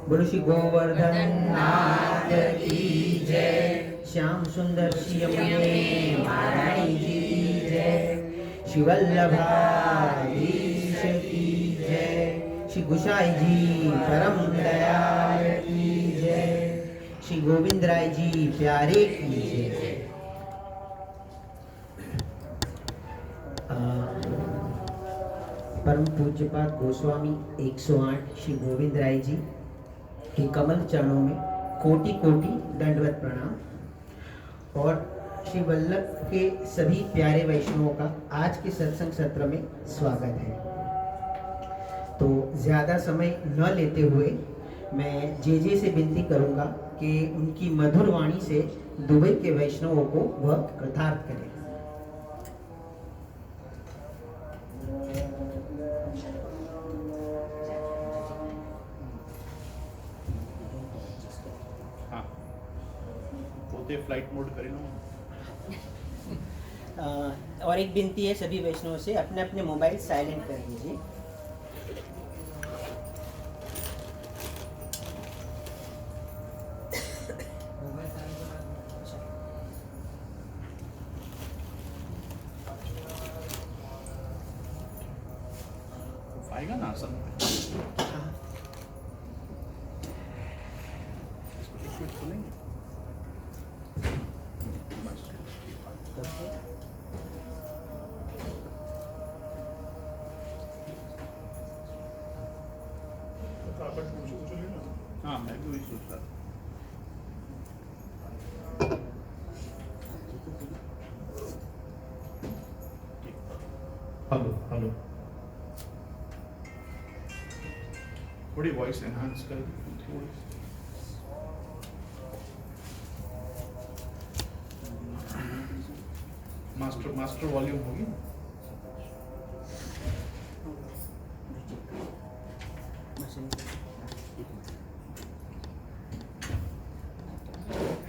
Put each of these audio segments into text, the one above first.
बोलो श्री गोवर्धन नाथ की जय। श्याम सुंदर श्री यमुने महारानी जी की जय। श्री वल्लभाधीश की जय। श्री गुसाई जी परम दयाल की जय। श्री गोविंद राय जी प्यारे की जय। परम पूज्यपाद गोस्वामी 108 श्री गोविंद राय जी के कमल चरणों में कोटि कोटि दंडवत प्रणाम। और श्री वल्लभ के सभी प्यारे वैष्णवों का आज के सत्संग सत्र में स्वागत है। तो ज़्यादा समय न लेते हुए मैं जे से विनती करूंगा कि उनकी मधुर वाणी से दुबई के वैष्णवों को वह कृतार्थ करें। फ्लाइट मोड करें और एक विनती है सभी वैष्णवों से, अपने अपने मोबाइल साइलेंट कर लीजिए। आएगा ना आसन खोलेंगे। हाँ मैं भी वही सोच रहा था। हेलो हेलो, थोड़ी वॉइस एनहांस कर थोड़ी। मास्टर वॉल्यूम होगी।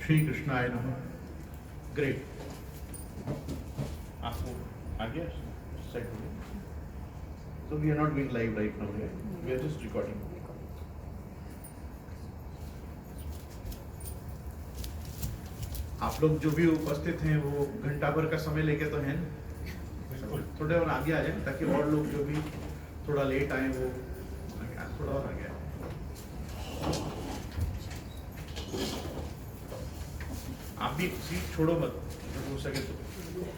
श्री कृष्णाय नमः। ग्रेट, आपको आ गया सेट हो गया। So we are not going live right now, right? We are just recording. आप लोग जो भी उपस्थित हैं वो घंटा भर का समय लेके तो हैं, थोड़े और आगे आ जाए ताकि और लोग जो भी थोड़ा लेट आए वो थोड़ा और आगे आए। आप भी सीट छोड़ो मत, जब हो सके तो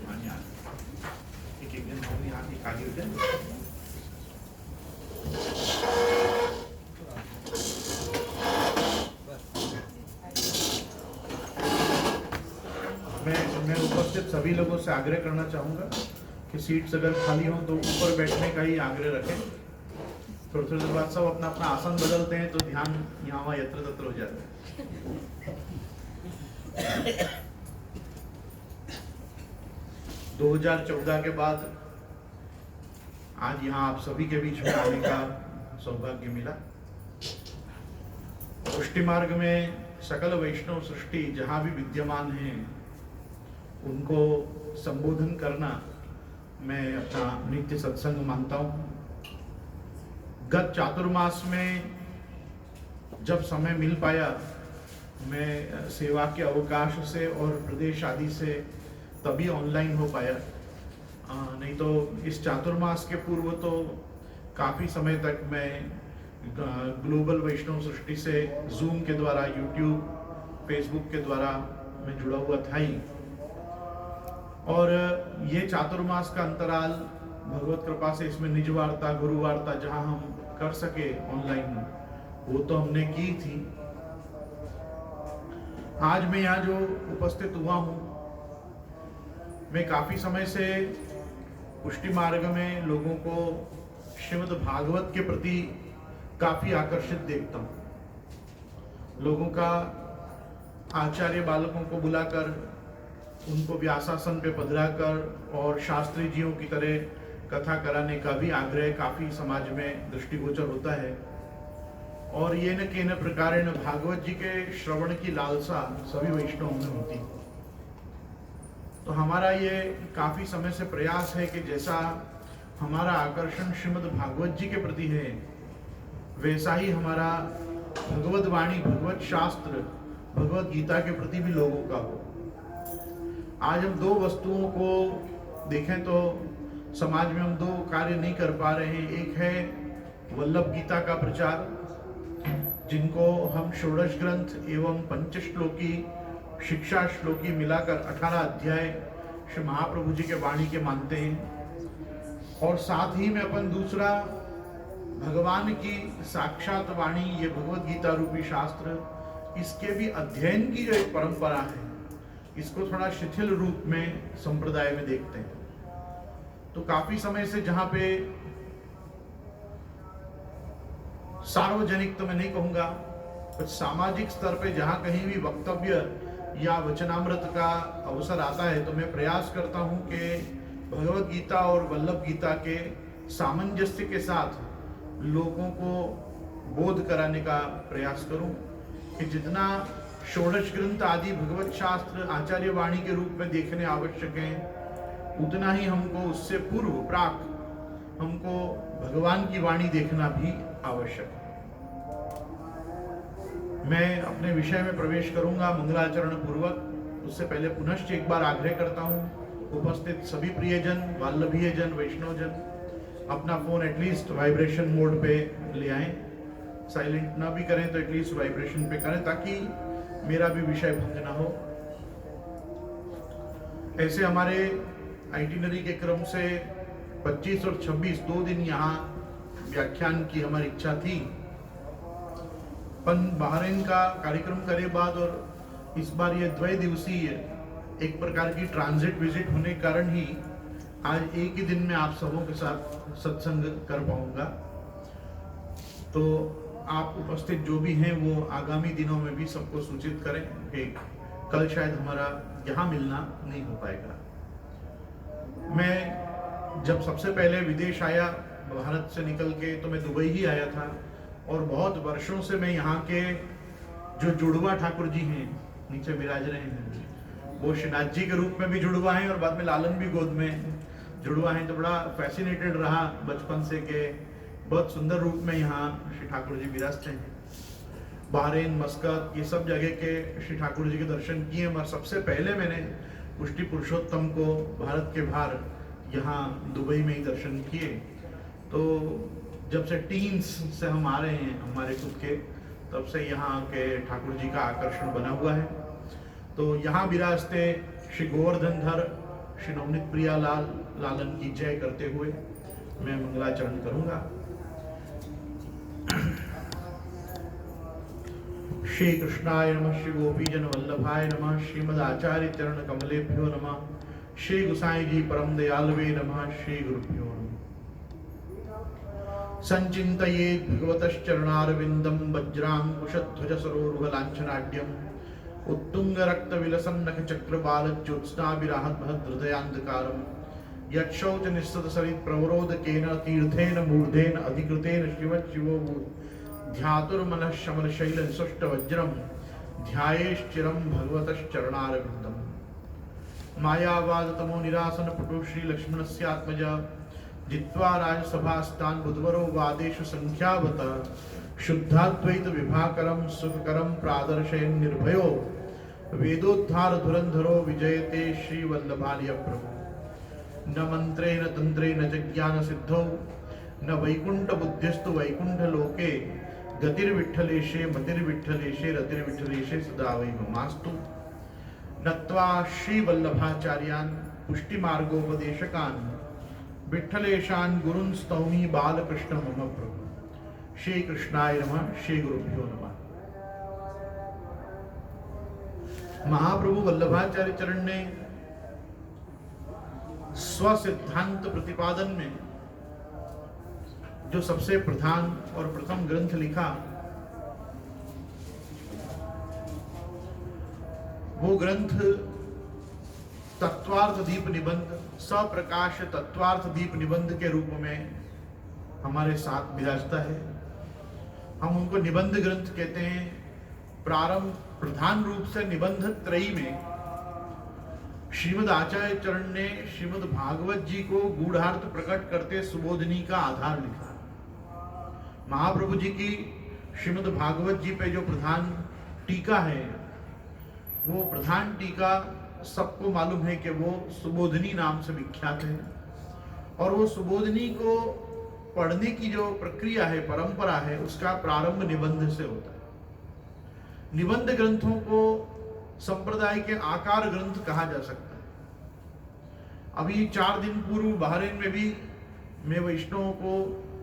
आने आने एक दिन आगे हो जाए। मैं उपस्थित सभी लोगों से आग्रह करना चाहूँगा कि सीट्स अगर खाली हो तो ऊपर बैठने का ही आग्रह रखें। थोड़ी थोड़ी देर बाद सब अपना अपना आसन बदलते हैं तो ध्यान यहाँ वहाँ यत्र तत्र हो जाता है। 2014 के बाद आज यहाँ आप सभी के बीच में आने का सौभाग्य मिला। पुष्टि मार्ग में सकल वैष्णव सृष्टि जहाँ भी विद्यमान है उनको संबोधन करना मैं अपना नित्य सत्संग मानता हूँ। गत चातुर्मास में जब समय मिल पाया मैं सेवा के अवकाश से और प्रदेश आदि से तभी ऑनलाइन हो पाया, नहीं तो इस चातुर्मास के पूर्व तो काफ़ी समय तक मैं ग्लोबल वैष्णव सृष्टि से जूम के द्वारा, यूट्यूब, फेसबुक के द्वारा मैं जुड़ा हुआ था ही। और ये चातुर्मास का अंतराल भगवत कृपा से इसमें निज वार्ता, गुरु वार्ता जहाँ हम कर सके ऑनलाइन वो तो हमने की थी। आज मैं यहाँ जो उपस्थित हुआ हूँ, मैं काफ़ी समय से पुष्टि मार्ग में लोगों को श्रीमद् भागवत के प्रति काफ़ी आकर्षित देखता हूँ। लोगों का आचार्य बालकों को बुलाकर उनको व्यासासन पे पधराकर और शास्त्री जियों की तरह कथा कराने का भी आग्रह काफ़ी समाज में दृष्टिगोचर होता है। और ये न के न प्रकार भागवत जी के श्रवण की लालसा सभी वैष्णवों में होती। तो हमारा ये काफ़ी समय से प्रयास है कि जैसा हमारा आकर्षण श्रीमद् भागवत जी के प्रति है वैसा ही हमारा भगवत वाणी, भगवत शास्त्र, भगवत गीता के प्रति भी लोगों का हो। आज हम दो वस्तुओं को देखें तो समाज में हम दो कार्य नहीं कर पा रहे हैं। एक है वल्लभ गीता का प्रचार, जिनको हम षोडश ग्रंथ एवं पंचश्लोकी शिक्षा श्लोकी मिलाकर 18 अध्याय श्री महाप्रभु जी के वाणी के मानते हैं। और साथ ही में अपन दूसरा भगवान की साक्षात वाणी, ये भगवत गीता रूपी शास्त्र, इसके भी अध्ययन की जो एक परंपरा है, इसको थोड़ा शिथिल रूप में संप्रदाय में देखते हैं। तो काफी समय से जहां पे सार्वजनिक तो मैं नहीं कहूंगा, पर सामाजिक स्तर पे जहां कहीं भी वक्तव्य या वचनामृत का अवसर आता है, तो मैं प्रयास करता हूं कि भगवत गीता और वल्लभ गीता के सामंजस्य के साथ लोगों को बोध कराने का प्रयास करूं कि जितना षोडश ग्रंथ आदि भगवत शास्त्र आचार्य वाणी के रूप में देखने आवश्यक है, उतना ही हमको उससे पूर्व प्राक हमको भगवान की वाणी देखना भी आवश्यक है। मैं अपने विषय में प्रवेश करूंगा मंगलाचरण पूर्वक। उससे पहले पुनश्च एक बार आग्रह करता हूं, उपस्थित सभी प्रियजन, वल्लभीयजन, वैष्णवजन अपना फोन एटलीस्ट वाइब्रेशन मोड पे ले आएं। साइलेंट ना भी करें तो एटलीस्ट वाइब्रेशन पे करें, ताकि मेरा भी विषय भंग ना हो। ऐसे हमारे आइटिनरी के क्रम से 25 और 26 2 दिन यहाँ व्याख्यान की हमारी इच्छा थी, पर बहरीन का कार्यक्रम करे बाद और इस बार ये 2 दिवसीय एक प्रकार की ट्रांजिट विजिट होने के कारण ही आज एक ही दिन में आप सबों के साथ सत्संग कर पाऊंगा। तो आप उपस्थित जो भी हैं वो आगामी दिनों में भी सबको सूचित करें कि कल शायद हमारा यहाँ मिलना नहीं हो पाएगा। मैं जब सबसे पहले विदेश आया भारत से निकल के, तो मैं दुबई ही आया था, और बहुत वर्षों से मैं यहाँ के जो जुड़वा ठाकुर जी हैं, नीचे विराज रहे हैं, वो श्रीनाथ जी के रूप में भी जुड़वा हैं और बाद में लालन भी गोद में जुड़वा हैं। तो बड़ा फैसिनेटेड रहा बचपन से के बहुत सुंदर रूप में यहाँ श्री ठाकुर जी विराजते हैं। बहरीन, मस्कत, ये सब जगह के श्री ठाकुर जी के दर्शन किए, और सबसे पहले मैंने पुष्टि पुरुषोत्तम को भारत के बाहर यहाँ दुबई में ही दर्शन किए। तो जब से टीन्स से हम आ रहे हैं हमारे खुद के, तब से यहाँ के ठाकुर जी का आकर्षण बना हुआ है। तो यहाँ विराजते श्री गोवर्धनधर श्री नवनीत प्रियालाल लालन की जय करते हुए मैं मंगलाचरण करूंगा। श्री कृष्णाय नमः, श्री गोपीजन वल्लभाय नमः, श्रीमद आचार्य चरण कमलेभ्यो नमः, श्री गुसाई जी परम दयालवे नमः, श्री गुरुभ्यो नमः। संचिन्तयेत् भगवतश्चरणारविन्दं वज्राङ्कुशध्वज सरोरुह लाञ्छनाढ्यम् उत्तुंग रक्त विलसन नख चक्र बाल ज्योत्स्नाभिराहत हृदयांधकारम यक्षौच निस्सत सरित प्रवरोध केन तीर्थेन मूर्धेन अधिकृतेन शिवो ध्यातुर्मनः शमल शैल सुष्ट वज्रम ध्यायेश्चिरं भगवतश्चरणारविन्दम्। मायावाद तमो निरासन पटु श्री लक्ष्मणस्यात्मजा जित्वा राजसभास्तान् बुधवरो वादेषु संख्यावत शुद्धाद्वैत विभाकरम सुखकरम प्रादर्शयन् निर्भयो वेदोद्धार धुरंधरो विजयते श्री वल्लभालय प्रभु। न मंत्रे न तंत्रे न च ज्ञान सिद्धौ न वैकुंठ बुद्धिस्तु वैकुंठ लोके गतिर्विठ्ठलेशे मतिर्विठ्ठलेशे रतिर्विठ्ठलेशे सदा वै ममास्तु। नत्वा श्री वल्लभाचार्यान् पुष्टि मार्गोपदेशकान् विठ्ठलेशान् गुरुन् स्तौमि बालकृष्ण मम प्रभु। श्री कृष्णाय नमः, श्री गुरुभ्यो नमः। महाप्रभु वल्लभाचार्य चरण ने स्वसिद्धांत प्रतिपादन में जो सबसे प्रधान और प्रथम ग्रंथ लिखा, वो ग्रंथ तत्वार्थ दीप निबंध, सप्रकाश तत्वार्थ दीप निबंध के रूप में हमारे साथ विराजता है। हम उनको निबंध ग्रंथ कहते हैं। प्रारंभ प्रधान रूप से निबंध त्रयी में श्रीमद आचार्य चरण ने श्रीमद भागवत जी को गूढ़ार्थ प्रकट करते सुबोधनी का आधार लिखा। महाप्रभु जी की श्रीमद् भागवत जी पे जो प्रधान टीका है, वो प्रधान टीका सबको मालूम है कि वो सुबोधनी नाम से विख्यात है। और वो सुबोधनी को पढ़ने की जो प्रक्रिया है, परंपरा है, उसका प्रारंभ निबंध से होता है। निबंध ग्रंथों को संप्रदाय के आकार ग्रंथ कहा जा सकता है। अभी 4 दिन पूर्व बहरीन में भी मैं वैष्णवों को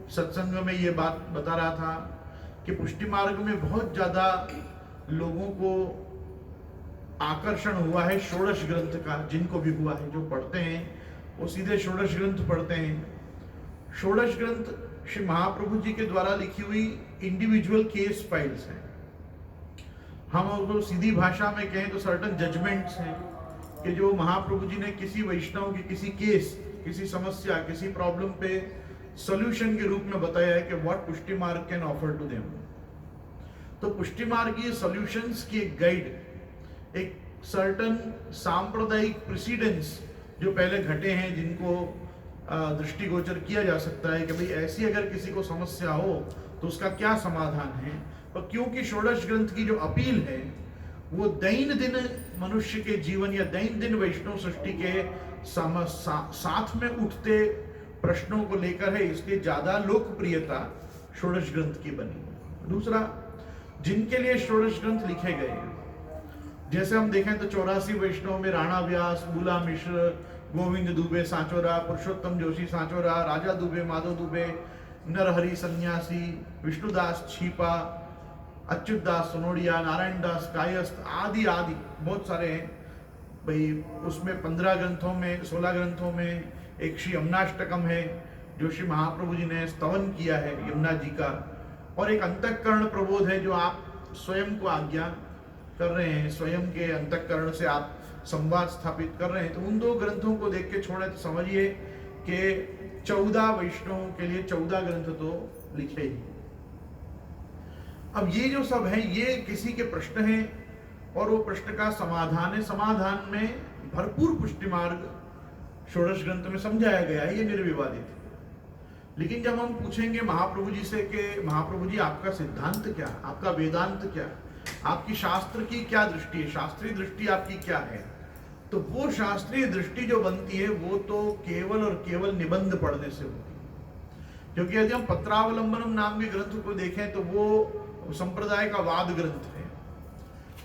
सत्संग में ये बात बता रहा था कि पुष्टि मार्ग में बहुत ज्यादा लोगों को आकर्षण हुआ है षोडश ग्रंथ का। जिनको भी हुआ है, जो पढ़ते हैं वो सीधे षोडश ग्रंथ पढ़ते हैं। षोडश ग्रंथ श्री महाप्रभु जी के द्वारा लिखी हुई इंडिविजुअल केस फाइल्स हैं। हम उसको सीधी भाषा में कहें तो सर्टन जजमेंट्स हैं कि जो महाप्रभु जी ने किसी वैष्णव की किसी केस, किसी समस्या, किसी प्रॉब्लम पे सॉल्यूशन के रूप में बताया है कि व्हाट पुष्टि मार्ग कैन ऑफर टू देम। तो पुष्टि मार्ग की सॉल्यूशंस की एक गाइड, एक सर्टन सांप्रदायिक प्रेसिडेंस जो पहले घटे हैं, जिनको दृष्टिगोचर किया जा सकता है कि भाई ऐसी अगर किसी को समस्या हो तो उसका क्या समाधान है। और क्योंकि षोडश ग्रंथ की जो अपील है वो दैन दिन मनुष्य के जीवन या दैन दिन वैष्णव सृष्टि के साथ में उठते प्रश्नों को लेकर है, इसलिए ज्यादा लोकप्रियता षोडश ग्रंथ की बनी। दूसरा, जिनके लिए षोडश ग्रंथ लिखे गए हैं, जैसे हम देखें तो 84 वैष्णव में राणा व्यास, बुला मिश्र, गोविंद दुबे सांचोरा, पुरुषोत्तम जोशी सांचोरा, राजा दुबे, माधव दुबे, नरहरि सन्यासी, विष्णुदास छीपा, अच्युतदास सोनोडिया, नारायण दास कायस्थ आदि आदि बहुत सारे हैं भाई। उसमें 15 ग्रंथों में, 16 ग्रंथों में एक श्री यमुनाष्टकम है जो श्री महाप्रभु जी ने स्तवन किया है यमुना जी का, और एक अंतःकरण प्रबोध है जो आप स्वयं को आज्ञा कर रहे हैं, स्वयं के अंतःकरण से आप संवाद स्थापित कर रहे हैं। तो उन 2 ग्रंथों को देख के छोड़े तो समझिए कि 14 वैष्णवों के लिए 14 ग्रंथ तो लिखे ही। अब ये जो सब है ये किसी के प्रश्न हैं और वो प्रश्न का समाधान है। समाधान में भरपूर पुष्टि मार्ग षोडश ग्रंथ में समझाया गया है, ये निर्विवादित है। लेकिन जब हम पूछेंगे महाप्रभु जी से कि महाप्रभु जी आपका सिद्धांत क्या, आपका वेदांत क्या, आपकी शास्त्र की क्या दृष्टि है, शास्त्रीय दृष्टि आपकी क्या है, तो वो शास्त्रीय दृष्टि जो बनती है वो तो केवल और केवल निबंध पढ़ने से होती है। क्योंकि यदि हम पत्रावलंबनम नाम के ग्रंथ को देखें तो वो संप्रदाय का वाद ग्रंथ है।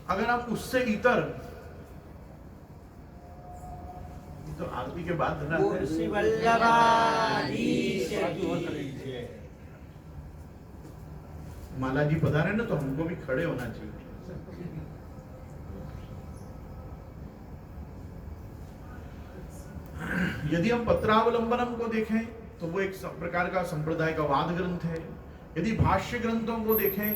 अगर हम उससे इतर, तो आरती के बाद माला जी पधारे ना, तो हमको भी खड़े होना चाहिए। यदि हम पत्रावलंबनम को देखें तो वो एक प्रकार का संप्रदाय का वाद ग्रंथ है। यदि भाष्य ग्रंथों को देखें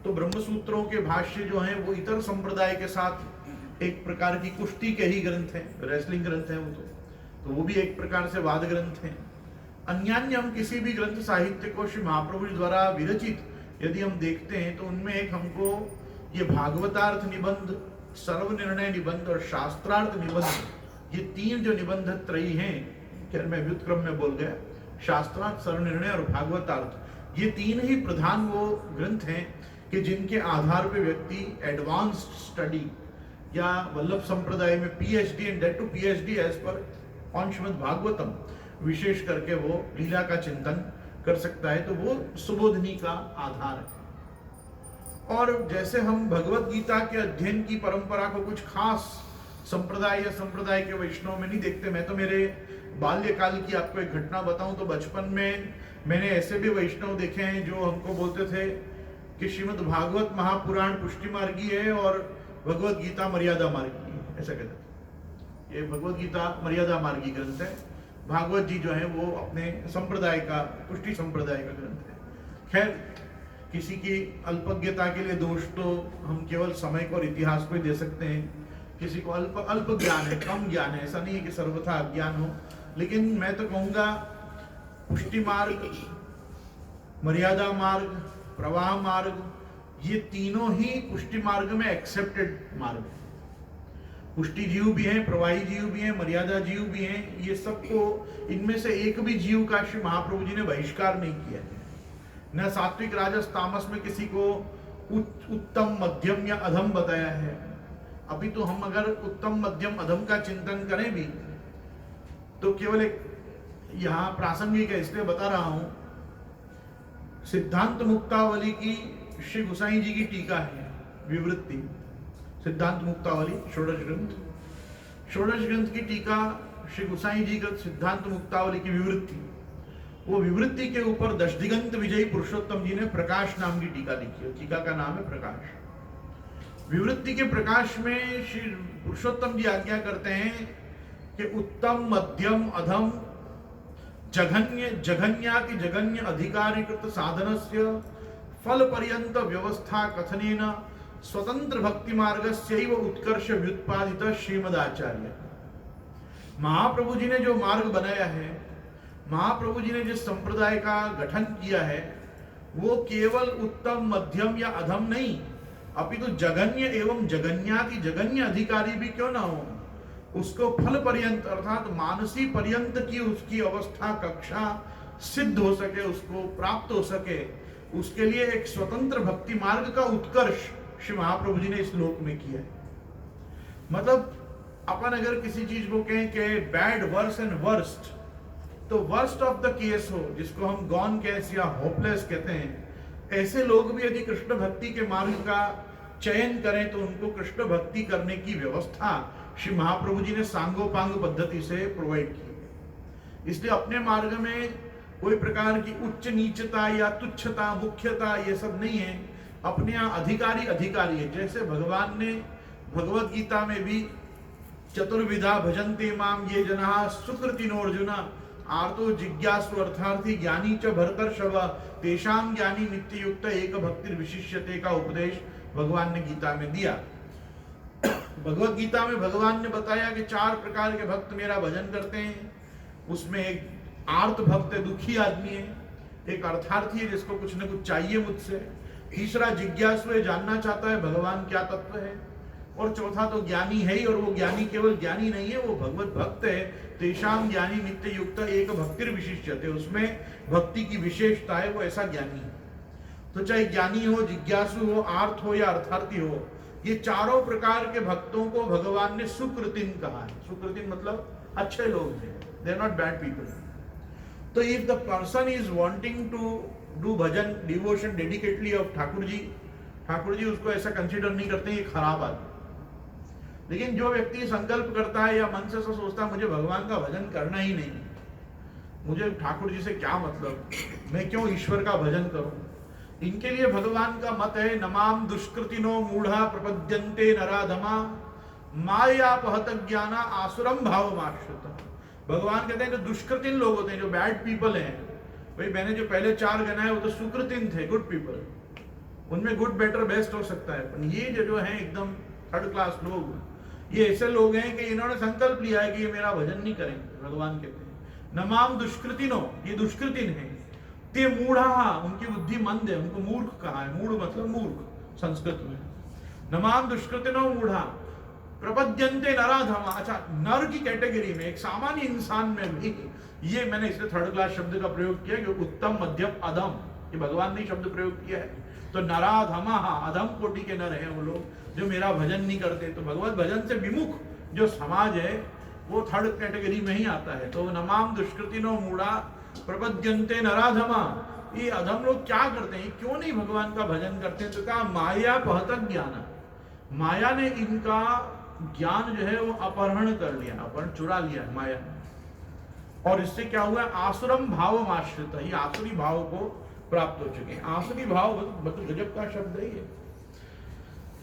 तो ब्रह्मसूत्रों के भाष्य जो हैं वो इतर संप्रदाय के साथ एक प्रकार की कुश्ती के ही ग्रंथ हैं, रेसलिंग ग्रंथ हैं वो तो वो भी एक प्रकार से वाद ग्रंथ हैं। अन्यान्य हम किसी भी ग्रंथ साहित्य को श्री महाप्रभु जी द्वारा विरचित यदि हम देखते हैं तो उनमें एक हमको ये भागवतार्थ निबंध, सर्वनिर्णय निबंध और शास्त्रार्थ निबंध, ये 3 जो निबंध त्रयी हैं, क्या मैं व्युत्क्रम में बोल गया, शास्त्रार्थ, सर्वनिर्णय और भागवतार्थ, ये 3 ही प्रधान वो ग्रंथ हैं कि जिनके आधार पे व्यक्ति एडवांस्ड स्टडी या वल्लभ संप्रदाय में PhD and that too PhD as per on Shrimad Bhagavatam विशेष करके वो लीला का चिंतन कर सकता है। तो वो सुबोधनी का आधार है। और जैसे हम भगवत गीता के अध्ययन की परंपरा को कुछ खास संप्रदाय या संप्रदाय के वैष्णव में नहीं देखते। मैं तो मेरे बाल्यकाल की आपको एक घटना बताऊं तो बचपन में मैंने ऐसे भी वैष्णव देखे हैं जो हमको बोलते थे कि श्रीमद् भागवत महापुराण पुष्टि मार्गी है और भगवत गीता मर्यादा मार्गी है, ऐसा कहते थे। ये भगवत गीता मर्यादा मार्गी ग्रंथ है, भागवत जी जो है वो अपने संप्रदाय का, पुष्टि संप्रदाय का ग्रंथ है। खैर, किसी की अल्पज्ञता के लिए दोष तो हम केवल समय को और इतिहास को ही दे सकते हैं। किसी को अल्प ज्ञान है, कम ज्ञान है, ऐसा नहीं है कि सर्वथा अज्ञान हो। लेकिन मैं तो कहूँगा पुष्टि मार्ग, मर्यादा मार्ग, प्रवाह मार्ग, ये तीनों ही पुष्टि मार्ग में एक्सेप्टेड मार्ग है। पुष्टि जीव भी हैं, प्रवाही जीव भी हैं, मर्यादा जीव भी हैं। ये सबको, इनमें से एक भी जीव का श्री महाप्रभु जी ने बहिष्कार नहीं किया है। न सात्विक राजस तामस में किसी को उत्तम मध्यम या अधम बताया है। अभी तो हम अगर उत्तम मध्यम अधम का चिंतन करें भी तो केवल एक यहाँ प्रासंगिक है, इसलिए बता रहा हूं। सिद्धांत मुक्तावली की श्री गोसाई जी की टीका है विवृत्ति, सिद्धांत मुक्तावली षोडश ग्रंथ की टीका श्री गोसाई जी का सिद्धांत मुक्तावली की विवृत्ति, वो विवृत्ति के ऊपर दशदिगंत विजयी पुरुषोत्तम जी ने प्रकाश नाम की टीका लिखी है। टीका का नाम है प्रकाश। विवृत्ति के प्रकाश में श्री पुरुषोत्तम जी आज्ञा करते हैं कि उत्तम मध्यम अधम जघन्य जघन्याति जघन्य अधिकारीकृत साधनस्य फल पर्यंत व्यवस्था कथनेन स्वतंत्र भक्ति मार्गस्यैव उत्कर्ष व्युत्पादित श्रीमदाचार्य। महाप्रभु जी ने जो मार्ग बनाया है, महाप्रभु जी ने जिस संप्रदाय का गठन किया है, वो केवल उत्तम मध्यम या अधम नहीं, अपितु जघन्य एवं जघन्याति जघन्य अधिकारी भी क्यों ना हो, उसको फल पर्यंत अर्थात मानसी पर्यंत की उसकी अवस्था कक्षा सिद्ध हो सके, उसको प्राप्त हो सके, उसके लिए एक स्वतंत्र भक्ति मार्ग का उत्कर्ष श्री महाप्रभु जी ने इस लोक में किया है। मतलब अपन अगर किसी चीज को कहें कि बैड वर्स एंड वर्स्ट, तो वर्स्ट ऑफ द केस हो, जिसको हम गॉन केस या होपलेस कहते हैं, ऐसे लोग भी यदि कृष्ण भक्ति के मार्ग का चयन करें तो उनको कृष्ण भक्ति करने की व्यवस्था श्री महाप्रभु जी ने सांगोपांग पद्धति से प्रोवाइड की। इसलिए अपने मार्ग में कोई प्रकार की उच्च नीचता या तुच्छता मुख्यता ये सब नहीं है। अपने यहाँ अधिकारी अधिकारी है। जैसे भगवान ने भगवत गीता में भी चतुर्विधा भजन्ते माम ये जना सुकृतिनो अर्जुन आर्तो जिज्ञासु अर्थार्थी ज्ञानी च भरतर्षभ तेषां ज्ञानी नित्य युक्त एक भक्ति विशिष्यते का उपदेश भगवान ने गीता में दिया। भगवत गीता में भगवान ने बताया कि 4 प्रकार के भक्त मेरा भजन करते हैं। उसमें एक आर्त भक्त है, दुखी आदमी है, एक अर्थार्थी है जिसको कुछ न कुछ चाहिए मुझसे, तीसरा जिज्ञासु है, जानना चाहता है भगवान क्या तत्व है, और चौथा तो ज्ञानी है ही, और वो ज्ञानी केवल ज्ञानी नहीं है, वो भगवत भक्त है। तेषां ज्ञानी नित्य युक्त एक भक्ति विशिष्यते, उसमें भक्ति की विशेषता है, वो ऐसा ज्ञानी है। तो चाहे ज्ञानी हो, जिज्ञासु हो, आर्थ हो या अर्थार्थी हो, ये चारों प्रकार के भक्तों को भगवान ने सुकृतिन कहा है। सुकृतिन मतलब अच्छे लोग हैं, they are not bad people. तो if the person is wanting to do bhajan devotion dedicatedly of Thakur ji उसको ऐसा कंसीडर नहीं करते ये खराब आदमी। लेकिन जो व्यक्ति संकल्प करता है या मन से सोचता है मुझे भगवान का भजन करना ही नहीं, मुझे ठाकुर जी से क्या मतलब, मैं क्यों ईश्वर का भजन करूं, इनके लिए भगवान का मत है नमाम दुष्कृतिनो मूढ़ा प्रपद्यन्ते नराधमा मायापहत ज्ञाना आसुरम भावमाश्रिता। भगवान कहते हैं जो दुष्कृतिन लोग होते हैं, जो बैड पीपल हैं, भाई मैंने जो पहले 4 गनाए वो तो सुकृतिन थे, गुड पीपल, उनमें गुड बेटर बेस्ट हो सकता है, पर ये जो है एकदम 3rd क्लास लोग, ये ऐसे लोग हैं कि इन्होंने संकल्प लिया है कि ये मेरा भजन नहीं करेंगे। भगवान कहते हैं नमाम दुष्कृतिनो, ये दुष्कृतिन है, ते मूढ़ा, उनकी बुद्धि मंद है, उनको मूर्ख कहा है। मूढ़ मतलब मूर्ख संस्कृत में। नमाम दुष्कृतिनो मूढ़ा प्रपद्यन्ते नराधमा। अच्छा, नर की कैटेगरी में, एक सामान्य इंसान में भी ये मैंने इसलिए 3rd क्लास शब्द का प्रयोग किया कि उत्तम मध्यम अधम, ये भगवान ने शब्द प्रयोग किया है। तो नराधमा, अधम कोटि के नर हैं वो लोग जो मेरा भजन नहीं करते। तो भगवत भजन से विमुख जो समाज है वो 3rd कैटेगरी में ही आता है। तो नमाम दुष्कृतिनो मूढ़ा प्रपद्यन्ते नराधमा, ये अधम लोग क्या करते हैं, क्यों नहीं भगवान का भजन करते हैं? तो कहा माया पहतक ज्ञान, माया ने इनका ज्ञान जो है वो अपहरण कर लिया, अपहरण चुरा लिया माया। और इससे क्या हुआ, आसुरम भाव आश्रित, ये आसुरी भाव को प्राप्त हो चुके हैं। आसुरी भाव मतलब गजब का शब्द है ये।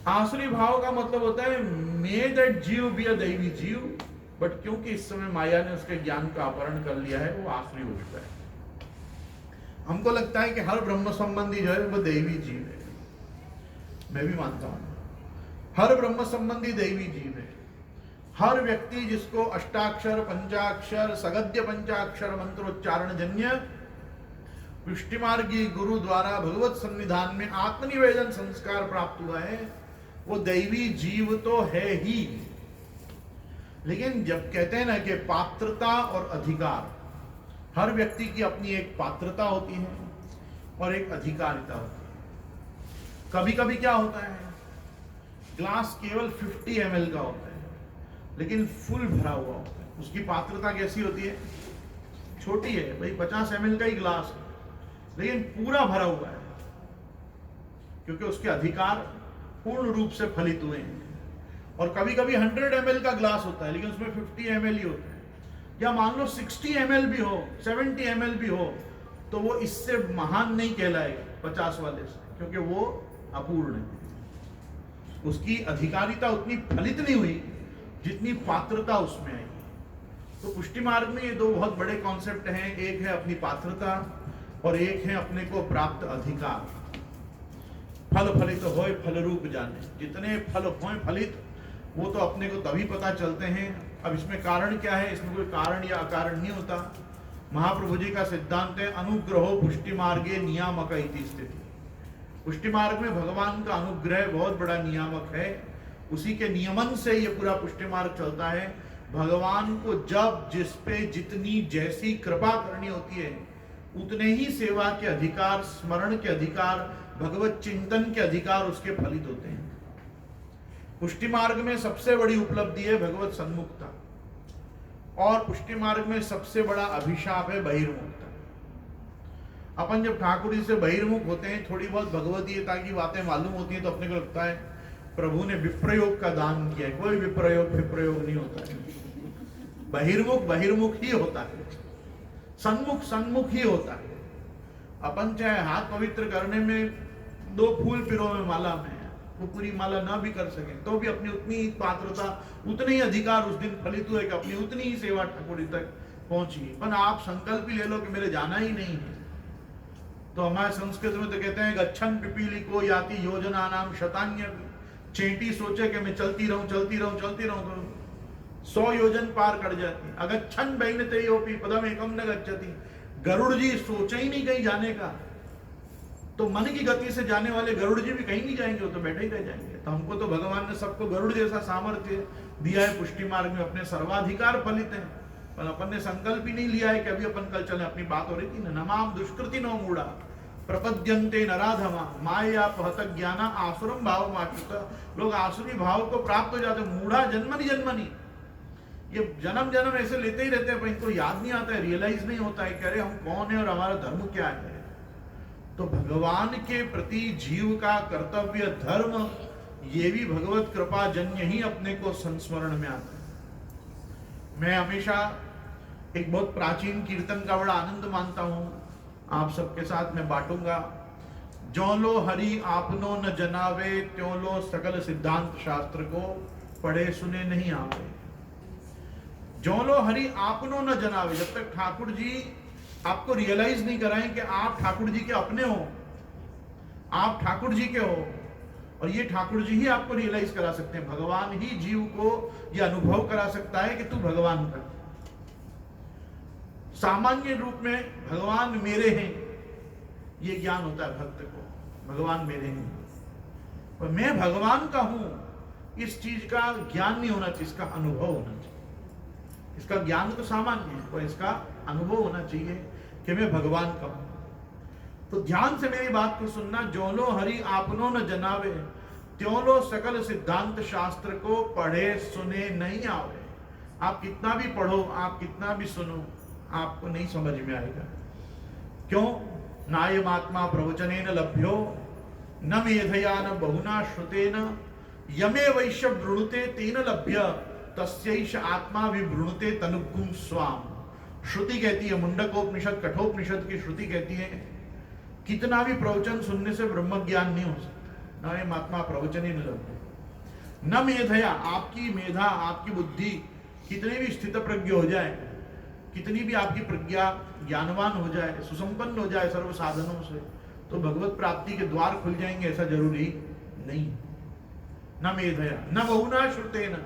आसुरी भाव का मतलब होता है मे दैट जीव बी अ दैवी जीव, बट क्योंकि इस समय माया ने उसके ज्ञान का अपहरण कर लिया है, वो आसुरी हो चुका है। हमको लगता है कि हर ब्रह्म संबंधी जो है वो दैवी जीव है, मैं भी मानता हूं हर ब्रह्म संबंधी दैवी जीव है। हर व्यक्ति जिसको अष्टाक्षर पंचाक्षर सगद्य पंचाक्षर मंत्रोच्चारण जन्य पुष्टिमार्गी गुरु द्वारा भगवत सन्निधान में आत्मनिवेदन संस्कार प्राप्त हुआ है, वो दैवी जीव तो है ही। लेकिन जब कहते हैं ना कि पात्रता और अधिकार, हर व्यक्ति की अपनी एक पात्रता होती है और एक अधिकारिता होती है। कभी कभी क्या होता है, ग्लास केवल 50 ml का होता है लेकिन फुल भरा हुआ होता है। उसकी पात्रता कैसी होती है, छोटी है भाई, 50 ml का ही ग्लास है लेकिन पूरा भरा हुआ है, क्योंकि उसके अधिकार पूर्ण रूप से फलित हुए हैं। और कभी कभी 100 ml का ग्लास होता है लेकिन उसमें 50 ml ही होता है, या मान लो 60 ml भी हो, 70 ml भी हो, तो वो इससे महान नहीं कहलाएगा 50 वाले से, क्योंकि वो अपूर्ण है। उसकी अधिकारिता उतनी फलित नहीं हुई जितनी पात्रता उसमें आई। तो पुष्टि मार्ग में ये दो बहुत बड़े कॉन्सेप्ट हैं, एक है अपनी पात्रता और एक है अपने को प्राप्त अधिकार। फल फलित होय फल रूप जाने, जितने फल होय फलित वो तो अपने को तभी पता चलते हैं। अब इसमें कारण क्या है, इसमें कोई कारण या अकारण नहीं होता। महाप्रभु जी का सिद्धांत है अनुग्रहो पुष्टि मार्गे नियामक इति स्थिति। पुष्टि मार्ग में भगवान का अनुग्रह बहुत बड़ा नियामक है, उसी के नियमन से ये पूरा पुष्टि मार्ग चलता है। भगवान को जब जिस पे जितनी जैसी कृपा करनी होती है उतने ही सेवा के अधिकार, स्मरण के अधिकार, भगवत चिंतन के अधिकार उसके फलित होते हैं। पुष्टि मार्ग में सबसे बड़ी उपलब्धि है भगवत सन्मुखता, और पुष्टि मार्ग में सबसे बड़ा अभिशाप है बहिर्मुखता। अपन जब ठाकुर जी से बहिर्मुख होते हैं, थोड़ी बहुत भगवदीयता की बातें मालूम होती हैं, तो अपने को लगता है प्रभु ने विप्रयोग का दान किया है। कोई विप्रयोग नहीं होता है। बहिर्मुख ही होता है, सन्मुख ही होता है। अपन चाहे हाथ पवित्र करने में 2 फूल पिरो में माला में वो पूरी माला ना भी कर सके तो भी अपनी उतनी ही पात्रता, उतने ही अधिकार उस दिन फलित हुए कि अपनी उतनी ही सेवा ठाकुर जी तक पहुंची। पर आप संकल्प ही ले लो कि मेरे जाना ही नहीं है, तो हमारे संस्कृत में तो कहते हैं गच्छन पिपीली को याति योजना नाम शतान्य। चेंटी सोचे कि मैं चलती रहूं तो 100 योजन पार कर जाती। अगच्छन बैनते योपि पदम एकम न गच्छति। गरुड़ जी सोचे ही नहीं कहीं जाने का, तो मन की गति से जाने वाले गरुड़ जी भी कहीं नहीं जाएंगे, वो तो बैठे ही रह जाएंगे। तो हमको तो भगवान ने सबको गरुड़ जैसा सामर्थ्य दिया है पुष्टि मार्ग में, अपने सर्वाधिकार फलित हैं, पर अपन ने संकल्प ही नहीं लिया है कि अभी अपन कल चले। अपनी बात हो रही थी ना, नमाम दुष्कृति नो मूढ़ा प्रपद्यन्ते नराधमा माया पहत ज्ञाना आसुरम भाव माच्युत। लोग आसुरी भाव को प्राप्त हो जाते, मूढ़ा जन्मनि। ये जन्म ऐसे लेते ही रहते हैं, पर इनको याद नहीं आता है, रियलाइज नहीं होता है कि अरे हम कौन है और हमारा धर्म क्या है। तो भगवान के प्रति जीव का कर्तव्य धर्म ये भी भगवत कृपा जन्य ही अपने को संस्मरण में आता है। मैं हमेशा एक बहुत प्राचीन कीर्तन का बड़ा आनंद मानता हूं, आप सबके साथ मैं बांटूंगा। जो लो हरि आपनो न जनावे, त्यों लो सकल सिद्धांत शास्त्र को पढ़े सुने नहीं आवे। जो लो हरि आपनो न जनावे, जब तक ठाकुर जी आपको रियलाइज नहीं कराएं कि आप ठाकुर जी के अपने हो, आप ठाकुर जी के हो, और ये ठाकुर जी ही आपको रियलाइज करा सकते हैं। भगवान ही जीव को यह अनुभव करा सकता है कि तू भगवान का। सामान्य रूप में भगवान मेरे हैं ये ज्ञान होता है भक्त को, भगवान मेरे हैं, और मैं भगवान का हूं इस चीज का ज्ञान नहीं होना चाहिए, इसका अनुभव होना चाहिए। इसका ज्ञान तो सामान्य है, पर इसका अनुभव होना चाहिए कि मैं भगवान का हूं। तो ध्यान से मेरी बात को सुनना। जो लो हरि आपनो न जनावे, त्यों लो सकल सिद्धांत शास्त्र को पढ़े सुने नहीं आवे। आप कितना भी पढ़ो, आप कितना भी सुनो, आपको नहीं समझ में आएगा। क्यों? नायम आत्मा प्रवचनेन लभ्यो न मेधया न बहुना श्रुतेन यमे वैश्य वृणुते तेन लभ्य तस्यैष आत्मा विवृणुते तनुगुम स्वाम। श्रुति कहती है, मुंडकोपनिषद कठोपनिषद की श्रुति कहती है, कितना भी प्रवचन सुनने से ब्रह्म ज्ञान नहीं हो सकता। न आत्मा प्रवचने न लभ्य न मेधया, आपकी मेधा, आपकी बुद्धि कितनी भी स्थित प्रज्ञ हो जाए, कितनी भी आपकी प्रज्ञा ज्ञानवान हो जाए, सुसंपन्न हो जाए सर्व साधनों से, तो भगवत प्राप्ति के द्वार खुल जाएंगे ऐसा जरूरी नहीं। न मेधया न बहुना श्रुतेन,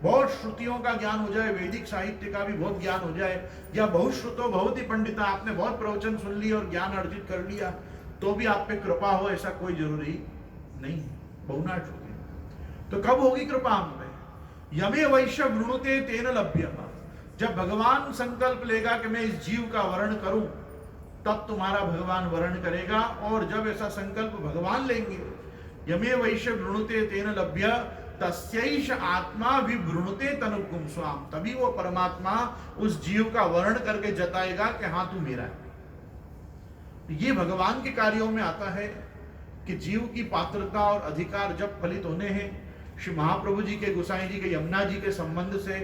बहुत श्रुतियों का ज्ञान हो जाए, वैदिक साहित्य का भी बहुत ज्ञान हो जाए, या बहुत श्रुतो बहुत ही पंडिता, आपने बहुत प्रवचन सुन लिया और ज्ञान अर्जित कर लिया, तो भी आप पे कृपा हो ऐसा कोई जरूरी नहीं। बहुना श्रुति तो कब होगी कृपा हम पे? यमे वैश्य वृणुते तेन लभ्य। जब भगवान संकल्प लेगा कि मैं इस जीव का वर्ण करूं, तब तुम्हारा भगवान वर्ण करेगा। और जब ऐसा संकल्प भगवान लेंगे, यमे वैश्य वृणुते तेन लभ्य तस्यैष आत्मा विवृणुते तनुकुम स्वाम, तभी वो परमात्मा उस जीव का वर्ण करके जताएगा कि हाँ तू मेरा है। ये भगवान के कार्यों में आता है कि जीव की पात्रता और अधिकार जब फलित होने हैं, श्री महाप्रभु जी के, गोसाई जी के, यमुना जी के संबंध से,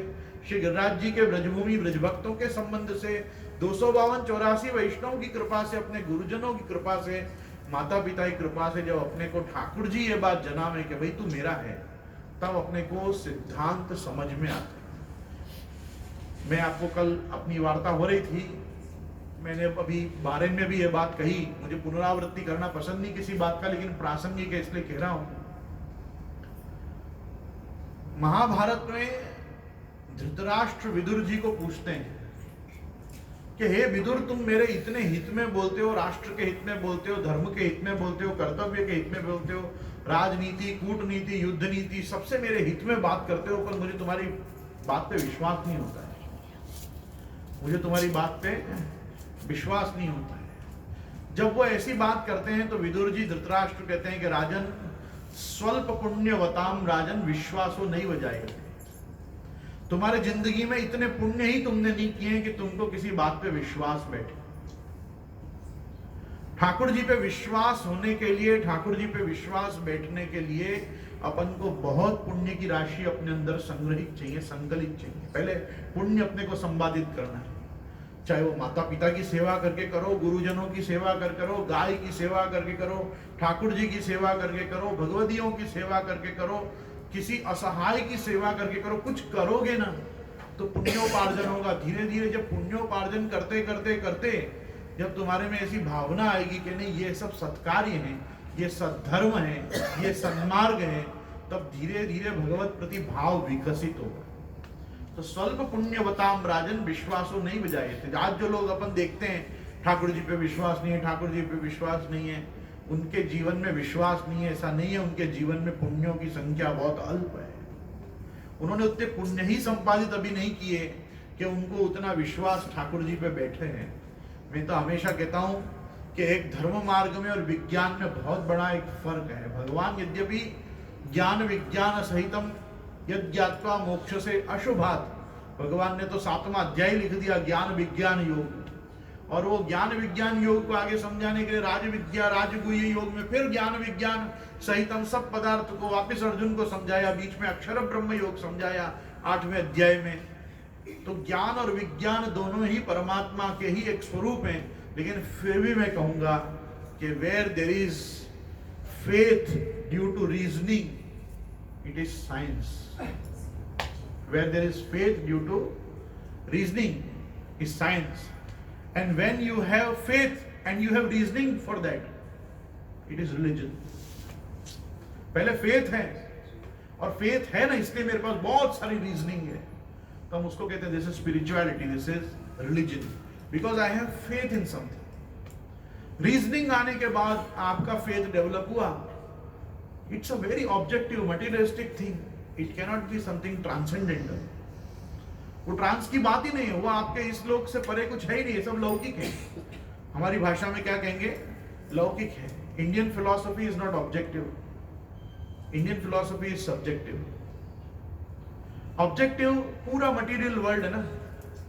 श्री गिरिराज जी के ब्रजभूमि ब्रजभक्तों के संबंध से, 252-84 वैष्णव की कृपा से, अपने गुरुजनों की कृपा से, माता पिता की कृपा से, जब अपने को ठाकुर जी ये बात जनावे कि भाई तू मेरा है, तब अपने को सिद्धांत समझ में आता है। मैं आपको कल अपनी वार्ता हो रही थी, मैंने अभी बारे में भी ये बात कही, मुझे पुनरावृत्ति करना पसंद नहीं किसी बात का, लेकिन प्रासंगिक है इसलिए कह रहा हूं। महाभारत में धृतराष्ट्र विदुर जी को पूछते हैं कि हे विदुर, तुम मेरे इतने हित में बोलते हो, राष्ट्र के हित में बोलते हो, धर्म के हित में बोलते हो, कर्तव्य के हित में बोलते हो, राजनीति, कूटनीति, युद्ध नीति, सबसे मेरे हित में बात करते हो, पर मुझे तुम्हारी बात पे विश्वास नहीं होता है। मुझे तुम्हारी बात पे विश्वास नहीं होता है। जब वो ऐसी बात करते हैं तो विदुर जी धृतराष्ट्र कहते हैं कि राजन, स्वल्प पुण्यवताम राजन विश्वासो नहीं बजाएगा। तुम्हारे जिंदगी में इतने पुण्य ही तुमने नहीं किए हैं कि तुमको किसी बात पे विश्वास बैठे। ठाकुर जी पे विश्वास होने के लिए, ठाकुर जी पे विश्वास बैठने के लिए अपन को बहुत पुण्य की राशि अपने अंदर संग्रहित चाहिए, संकलित चाहिए। पहले पुण्य अपने को संपादित करना है, चाहे वो माता पिता की सेवा करके करो, गुरुजनों की सेवा कर करो, गाय की सेवा करके करो, ठाकुर जी की सेवा करके करो, भगवदियों की सेवा करके करो, किसी असहाय की सेवा करके करो। कुछ करोगे ना तो पुण्योपार्जन होगा। धीरे धीरे जब पुण्योपार्जन करते करते करते जब तुम्हारे में ऐसी भावना आएगी कि नहीं ये सब सत्कार्य है, ये सद्धर्म है, ये सन्मार्ग है, तब धीरे धीरे भगवत प्रति भाव विकसित होगा। तो स्वल्प पुण्यवताम राजन विश्वासो नहीं बजाए थे। आज जो लोग अपन देखते हैं ठाकुर जी पे विश्वास नहीं है, ठाकुर जी पे विश्वास नहीं है, उनके जीवन में विश्वास नहीं है, ऐसा नहीं है। उनके जीवन में पुण्यों की संख्या बहुत अल्प है। उन्होंने उतने पुण्य ही संपादित अभी नहीं किए कि उनको उतना विश्वास ठाकुर जी पे बैठे हैं। मैं तो हमेशा कहता हूं कि एक धर्म मार्ग में और विज्ञान में बहुत बड़ा एक फर्क है। भगवान यद्यपि ज्ञान विज्ञान सहितम यज्ञात्वा मोक्ष से अशुभात, भगवान ने तो 7वां अध्याय लिख दिया ज्ञान विज्ञान योग, और वो ज्ञान विज्ञान योग को आगे समझाने के लिए राज विद्या राजगुह्य योग में फिर ज्ञान विज्ञान सहितम सब पदार्थ को वापस अर्जुन को समझाया। बीच में अक्षर ब्रह्म योग समझाया 8वें अध्याय में। तो ज्ञान और विज्ञान दोनों ही परमात्मा के ही एक स्वरूप हैं। लेकिन फिर भी मैं कहूंगा कि where there is faith due to reasoning, it is science. Where there is faith due to reasoning is science. And when you have faith and you have reasoning for that, it is religion. पहले faith है, और faith है ना, इसलिए मेरे पास बहुत सारी reasoning है, तो हम उसको कहते हैं this is spirituality, this is religion, because I have faith in something. Reasoning आने के बाद आपका faith develop हुआ, it's a very objective materialistic thing, it cannot be something transcendental. वो ट्रांस की बात ही नहीं है, वो आपके इस लोक से परे कुछ है ही नहीं, सब लौकिक है। हमारी भाषा में क्या कहेंगे, लौकिक है। Indian philosophy is not objective, Indian philosophy is subjective. Objective पूरा मटेरियल वर्ल्ड है ना,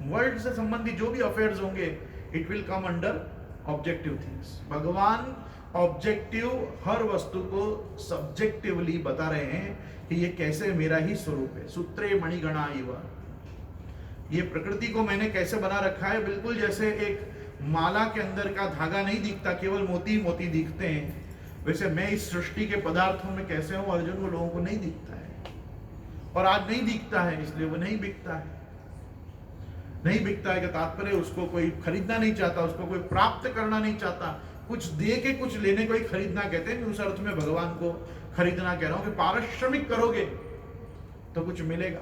वर्ल्ड से संबंधित जो भी अफेयर्स होंगे it will come under objective things. भगवान ऑब्जेक्टिव हर वस्तु को सब्जेक्टिवली बता रहे हैं कि ये कैसे मेरा ही स्वरूप है। सूत्रे मणिगणा इव, ये प्रकृति को मैंने कैसे बना रखा है, बिल्कुल जैसे एक माला के अंदर का धागा नहीं दिखता, केवल मोती मोती दिखते हैं, वैसे मैं इस सृष्टि के पदार्थों में कैसे हूं, अर्जुन को लोगों को नहीं दिखता है। और आज नहीं दिखता है इसलिए वो नहीं बिकता है। नहीं बिकता है कि तात्पर्य उसको कोई खरीदना नहीं चाहता, उसको कोई प्राप्त करना नहीं चाहता, कुछ दे के कुछ लेने को ही खरीदना कहते हैं। उस अर्थ में भगवान को खरीदना कह रहा हूं कि पारिश्रमिक करोगे तो कुछ मिलेगा।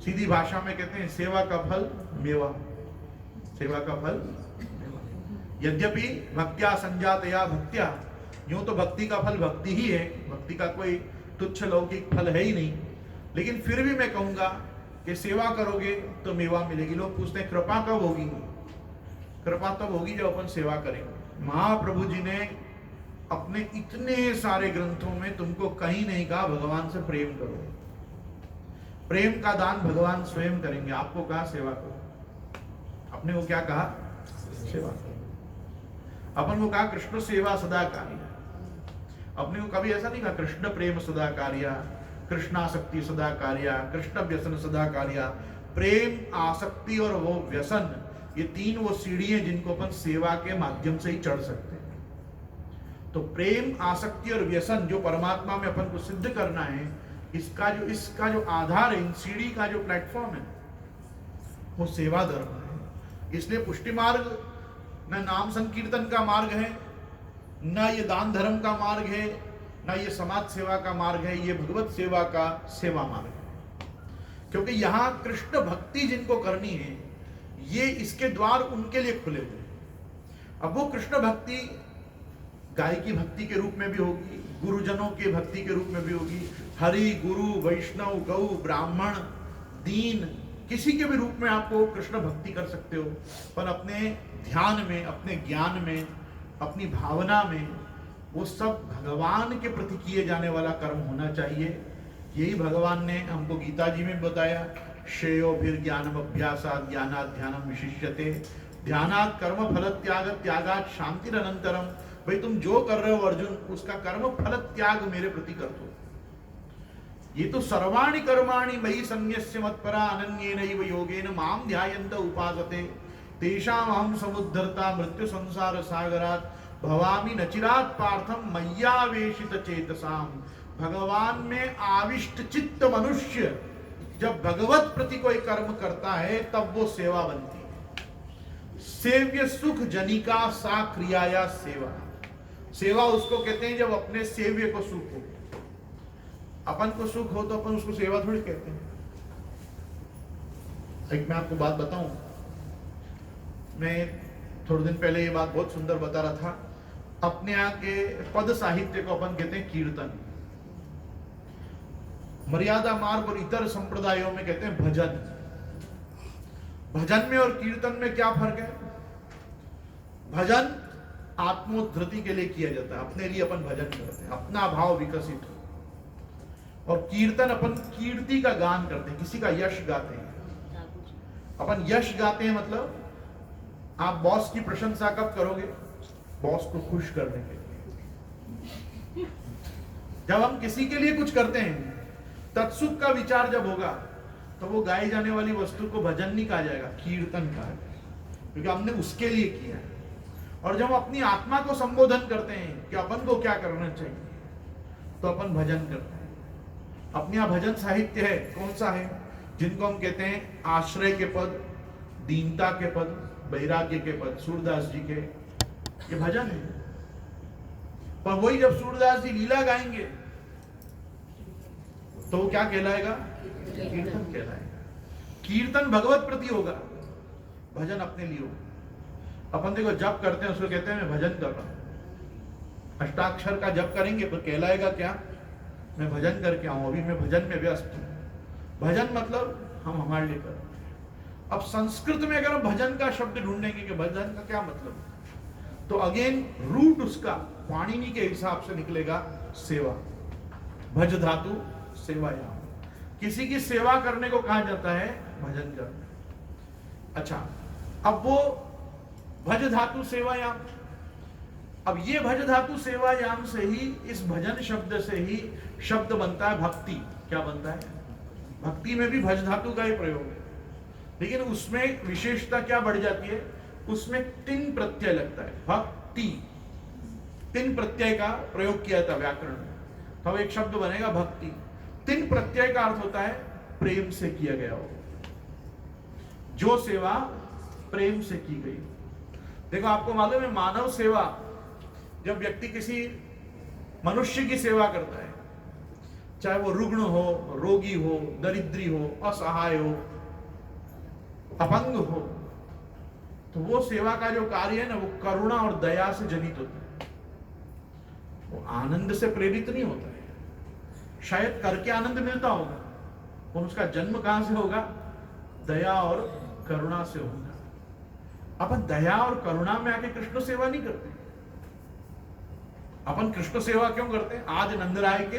सीधी भाषा में कहते हैं सेवा का फल मेवा, सेवा का फल मेवा। यद्यपि भक्त्या संजातया भक्त्या, यूं तो भक्ति का फल भक्ति ही है, भक्ति का कोई तुच्छ लौकिक फल है ही नहीं, लेकिन फिर भी मैं कहूंगा कि सेवा करोगे तो मेवा मिलेगी। लोग पूछते हैं कृपा कब होगी, कृपा तब होगी जब अपन सेवा करेंगे। महाप्रभु जी ने अपने इतने सारे ग्रंथों में तुमको कहीं नहीं कहा भगवान से प्रेम करो। प्रेम का दान भगवान स्वयं करेंगे। आपको कहा सेवा करो, अपने को क्या कहा? सेवा करो। अपन को कहा कृष्ण सेवा सदा कार्य। अपने को कभी ऐसा नहीं कहा कृष्ण प्रेम सदा कार्य, कृष्णासक्ति सदा कार्य, कृष्ण व्यसन सदा कार्य। प्रेम, आसक्ति और वो व्यसन, ये तीन वो सीढ़ी हैं जिनको अपन सेवा के माध्यम से ही चढ़ सकते हैं। तो प्रेम, आसक्ति और व्यसन जो परमात्मा में अपन को सिद्ध करना है, इसका जो आधार है, इन सीढ़ी का जो प्लेटफॉर्म है, वो सेवा धर्म है। इसलिए पुष्टि मार्ग न नाम संकीर्तन का मार्ग है, न ये दान धर्म का मार्ग है, न ये समाज सेवा का मार्ग है, ये भगवत सेवा का सेवा मार्ग है। क्योंकि यहां कृष्ण भक्ति जिनको करनी है, ये इसके द्वार उनके लिए खुले हुए हैं। अब वो कृष्ण भक्ति गाय की भक्ति के रूप में भी होगी, गुरुजनों के भक्ति के रूप में भी होगी, हरि, गुरु, वैष्णव, गौ, ब्राह्मण, दीन, किसी के भी रूप में आपको कृष्ण भक्ति कर सकते हो। पर अपने ध्यान में, अपने ज्ञान में, अपनी भावना में वो सब भगवान के प्रति किए जाने वाला कर्म होना चाहिए। यही भगवान ने हमको गीता जी में बताया, श्रेयो फिर ज्ञानम अभ्यासात् ज्ञानात् ध्यानम विशिष्यते, ध्यानात् कर्म फल त्याग, त्यागात् शांतिरनंतरम। भाई तुम जो कर रहे हो अर्जुन, उसका कर्म फल त्याग मेरे प्रति कर दो। ये तो सर्वाणि कर्माणि मयि संन्यस्य मत्परा अनन्येनैव योगेन माम ध्यायन्त उपासते तेषाम् अहं समुद्धर्ता मृत्यु संसार सागरात् भवामि नचिरात् पार्थम मय्यावेशित चेतसाम। भगवान में आविष्ट चित्त मनुष्य जब भगवत प्रति कोई कर्म करता है, तब वो सेवा बनती है। सेव्य सुख जनिका सा क्रियाया सेवा। सेवा उसको कहते हैं जब अपने सेव्य को सुख हो। अपन को सुख हो तो अपन उसको सेवा थोड़ी कहते हैं। एक मैं आपको बात बताऊं, मैं थोड़े दिन पहले ये बात बहुत सुंदर बता रहा था। अपने यहाँ के पद साहित्य को अपन कहते हैं कीर्तन, मर्यादा मार्ग और इतर संप्रदायों में कहते हैं भजन। भजन में और कीर्तन में क्या फर्क है? भजन आत्मोद्धृति के लिए किया जाता है, अपने लिए अपन भजन करते हैं, अपना भाव विकसित हो। और कीर्तन अपन कीर्ति का गान करते हैं, किसी का यश गाते हैं। अपन यश गाते हैं मतलब आप बॉस की प्रशंसा कब करोगे? बॉस को खुश करने के लिए। जब हम किसी के लिए कुछ करते हैं, तत्सुख का विचार जब होगा, तो वो गाई जाने वाली वस्तु को भजन नहीं कहा जाएगा, कीर्तन कहा जाएगा, क्योंकि हमने उसके लिए किया है। और जब हम अपनी आत्मा को संबोधन करते हैं कि अपन को क्या करना चाहिए, तो अपन भजन करते हैं। अपने यहाँ भजन साहित्य है, कौन सा है? जिनको हम कहते हैं आश्रय के पद, दीनता के पद, वैराग्य के पद, सूरदास जी के, ये भजन है। पर वही जब सूरदास जी लीला गाएंगे तो वो क्या कहलाएगा? कीर्तन कहलाएगा। कीर्तन भगवत प्रति होगा, भजन अपने लिए होगा। अपन देखो जप करते हैं, उसको कहते हैं मैं भजन कर रहा हूं। अष्टाक्षर का जप करेंगे तो कहलाएगा क्या? मैं भजन करके आऊं, अभी मैं भजन में व्यस्त हूं। भजन मतलब हम हमारे लिए कर रहे हैं। अब संस्कृत में अगर हम भजन का शब्द ढूंढेंगे कि भजन का क्या मतलब, तो अगेन रूट उसका पाणिनि के हिसाब से निकलेगा सेवा। भज धातु सेवायाम, किसी की सेवा करने को कहा जाता है भजन करना। अच्छा, अब वो भज धातु सेवायाम, अब ये भज धातु सेवायाम से ही, इस भजन शब्द से ही शब्द बनता है भक्ति। क्या बनता है? भक्ति में भी भज धातु का ही प्रयोग है, लेकिन उसमें विशेषता क्या बढ़ जाती है? उसमें तिन प्रत्यय लगता है। भक्ति, तिन प्रत्यय का प्रयोग किया था व्याकरण में, तो एक शब्द बनेगा भक्ति। तिन प्रत्यय का अर्थ होता है प्रेम से किया गया हो, जो सेवा प्रेम से की गई। देखो आपको मालूम है, मानव सेवा, जब व्यक्ति किसी मनुष्य की सेवा करता है, चाहे वो रुग्ण हो, रोगी हो, दरिद्री हो, असहाय हो, अपंग हो, तो वो सेवा का जो कार्य है ना, वो करुणा और दया से जनित होता है। वो आनंद से प्रेरित नहीं होता है। शायद करके आनंद मिलता होगा, और उसका जन्म कहां से होगा? दया और करुणा से होगा। अपन दया और करुणा में आके कृष्ण सेवा नहीं करते। अपन कृष्ण सेवा क्यों करते हैं? आज नंद राय के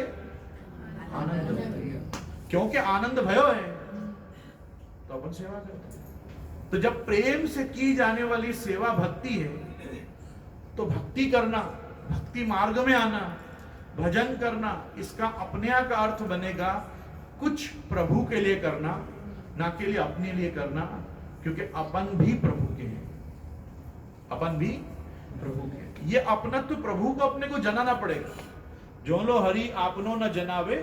आनंद भयो, क्योंकि आनंद भयो है तो अपन सेवा करते हैं। तो जब प्रेम से की जाने वाली सेवा भक्ति है, तो भक्ति करना, भक्ति मार्ग में आना, भजन करना, इसका अपने आप का अर्थ बनेगा कुछ प्रभु के लिए करना, ना के लिए अपने लिए करना, क्योंकि अपन भी प्रभु के हैं, अपन भी प्रभु के हैं। ये अपनत्व प्रभु को अपने को जनाना पड़ेगा। जो लो हरि आपनो न जनावे,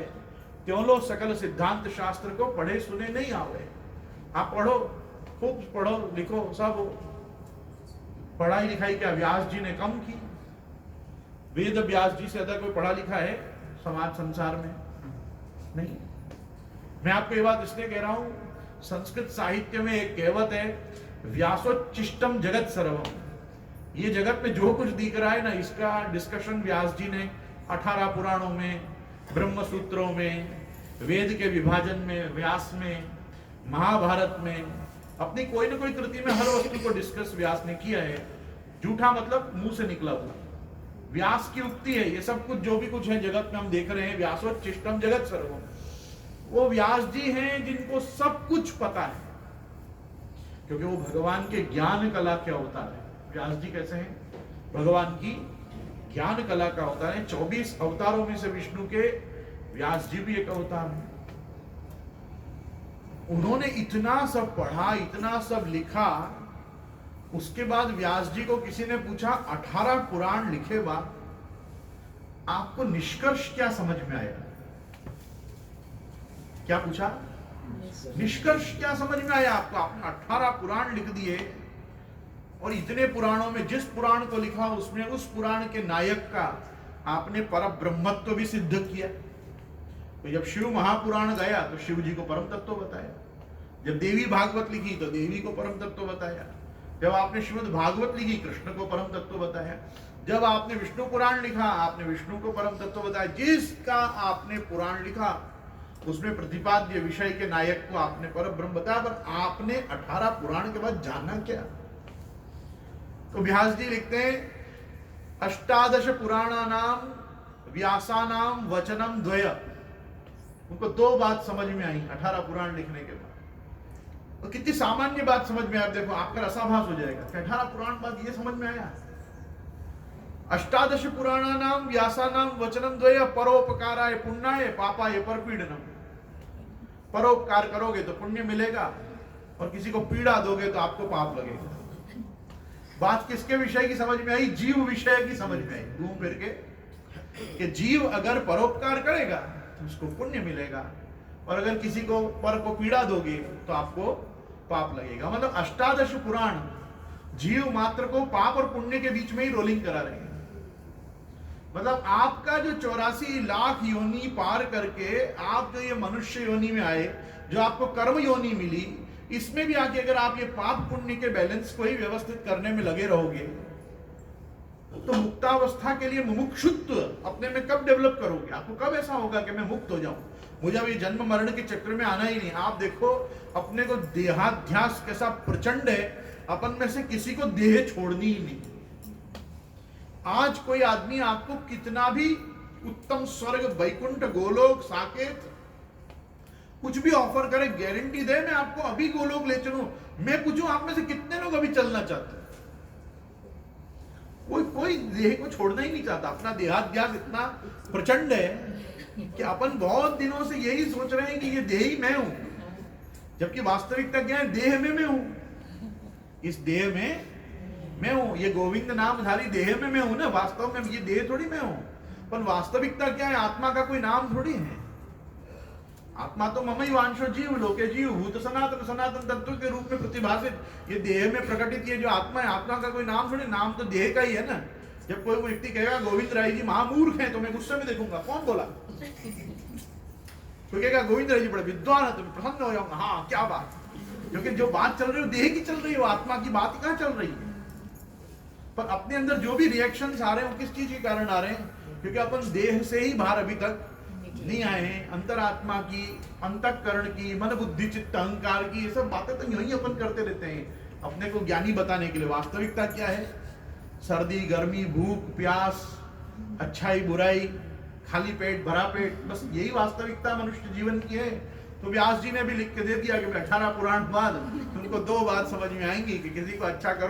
त्यों लो सकल सिद्धांत शास्त्र को पढ़े सुने नहीं आवे। आप पढ़ो, खूब पढ़ो लिखो सब हो। पढ़ाई लिखाई क्या व्यास जी ने कम की? वेद व्यास जी से ज्यादा कोई पढ़ा लिखा है समाज संसार में? नहीं। मैं आपको ये बात इसलिए कह रहा हूं, संस्कृत साहित्य में एक कहावत है, व्यासोच्चिष्टम जगत सर्वम। ये जगत में जो कुछ दिख रहा है ना, इसका डिस्कशन व्यास जी ने 18 पुराणों में, ब्रह्म सूत्रों में, वेद के विभाजन में, व्यास में, महाभारत में, अपनी कोई ना कोई कृति में हर वस्तु को डिस्कस व्यास ने किया है। झूठा मतलब मुंह से निकला हुआ, व्यास की उक्ति है। ये सब कुछ जो भी कुछ है जगत में हम देख रहे हैं, व्यासोच्चिष्टम जगत सर्वम, वो व्यास जी हैं जिनको सब कुछ पता है, क्योंकि वो भगवान के ज्ञान कला के अवतार है। व्यास जी कैसे हैं? भगवान की ज्ञान कला का अवतार है। 24 अवतारों में से विष्णु के व्यास जी भी एक अवतार है। उन्होंने इतना सब पढ़ा, इतना सब लिखा, उसके बाद व्यास जी को किसी ने पूछा 18 पुराण लिखे बाद आपको निष्कर्ष क्या समझ में आया? क्या पूछा? निष्कर्ष क्या समझ में आया आपको? आपने 18 पुराण लिख दिए और इतने पुराणों में जिस पुराण को लिखा उसमें उस पुराण के नायक का आपने पर ब्रह्मत्व भी सिद्ध किया। तो जब शिव महापुराण गया तो शिव जी को परम तत्व बताया, जब देवी भागवत लिखी तो देवी को परम तत्व बताया, जब आपने श्रीमद् भागवत लिखी कृष्ण को परम तत्व बताया, जब आपने विष्णु पुराण लिखा आपने विष्णु को परम तत्व बताया। जिसका आपने पुराण लिखा उसमें प्रतिपाद्य विषय के नायक को आपने पर ब्रह्म बताया, पर आपने 18 पुराण के बाद जाना क्या? तो व्यास जी लिखते हैं 18 पुराणानाम व्यासानाम वचनम द्वय। उनको 2 बात समझ में आई 18 पुराण लिखने के बाद। तो कितनी सामान्य बात समझ में आया, देखो आपका रसाभास हो जाएगा कि 18 पुराण बाद ये समझ में आया। 18 पुराणानाम व्यासानाम वचनम द्वय परोपकाराय पुण्याय पापाय परपीडनम। परोपकार करोगे तो पुण्य मिलेगा और किसी को पीड़ा दोगे तो आपको पाप लगेगा। बात किसके विषय की समझ में आई? जीव विषय की समझ में आई घूम फिर के, कि जीव अगर परोपकार करेगा तो उसको पुण्य मिलेगा, और अगर किसी को पर को पीड़ा दोगे तो आपको पाप लगेगा। मतलब 18 पुराण जीव मात्र को पाप और पुण्य के बीच में ही रोलिंग करा रहे हैं। मतलब आपका जो 84 लाख योनि पार करके आप जो ये मनुष्य योनि में आए, जो आपको कर्म योनि मिली, इसमें भी आके अगर आप ये पाप पुण्य के बैलेंस को ही व्यवस्थित करने में लगे रहोगे तो मुक्तावस्था के लिए मुमुक्षुत्व अपने में कब डेवलप करोगे? आपको कब ऐसा होगा कि मैं मुक्त हो जाऊं, मुझे अब ये जन्म मरण के चक्र में आना ही नहीं? आप देखो अपने को देहाध्यास कैसा प्रचंड है, अपन में से किसी को देह छोड़नी ही नहीं। आज कोई आदमी आपको कितना भी उत्तम स्वर्ग, वैकुंठ, गोलोक, साकेत कुछ भी ऑफर करे, गारंटी दे मैं आपको अभी गोलोक ले चलूं, मैं पूछूं आप में से कितने लोग अभी चलना चाहते हैं? कोई देह को छोड़ना ही नहीं चाहता। अपना देहाध्यास इतना प्रचंड है कि अपन बहुत दिनों से यही सोच रहे हैं कि ये देह ही मैं हूं, जबकि वास्तविकता क्या है? देह में मैं हूं, इस देह में मैं हूं, ये गोविंद नामधारी देह में मैं हूं ना। वास्तव में ये देह थोड़ी मैं हूं, पर वास्तविकता क्या है? आत्मा का कोई नाम थोड़ी है। आत्मा तो ममई वांशो जीव लोके जीव भूत सनातन, सनातन तत्व के रूप में प्रतिभाषित ये देह में प्रकटित ये जो आत्मा है, आत्मा का कोई नाम थोड़ी, नाम तो देह का ही है ना। जब कोई व्यक्ति कहेगा गोविंद राय जी महामूर्ख हैं तो मैं गुस्से में देखूंगा, कौन बोला? कोई कहेगा गोविंद राय जी बड़े विद्वान है तो मैं प्रसन्न हो जाऊंगा, हाँ क्या बात, क्योंकि जो बात चल रही है देह की चल रही है, आत्मा की बात कहां चल रही है। पर अपने अंदर जो भी रिएक्शंस आ रहे हैं वो किस चीज के कारण आ रहे हैं? क्योंकि अपन देह से ही बाहर अभी तक नहीं आए हैं। अंतरात्मा की, अंतःकरण की, मन बुद्धि चित्त अहंकार की, ये सब बातें तो यही अपन करते रहते हैं। अपने को ज्ञानी बताने के लिए। वास्तविकता क्या है? सर्दी, गर्मी, भूख, प्यास, अच्छाई, बुराई, खाली पेट, भरा पेट, बस यही वास्तविकता मनुष्य जीवन की है। तो व्यास जी ने भी लिख के दे दिया कि 18 पुराण बाद तुमको 2 बात समझ में आएंगी कि किसी को अच्छा करो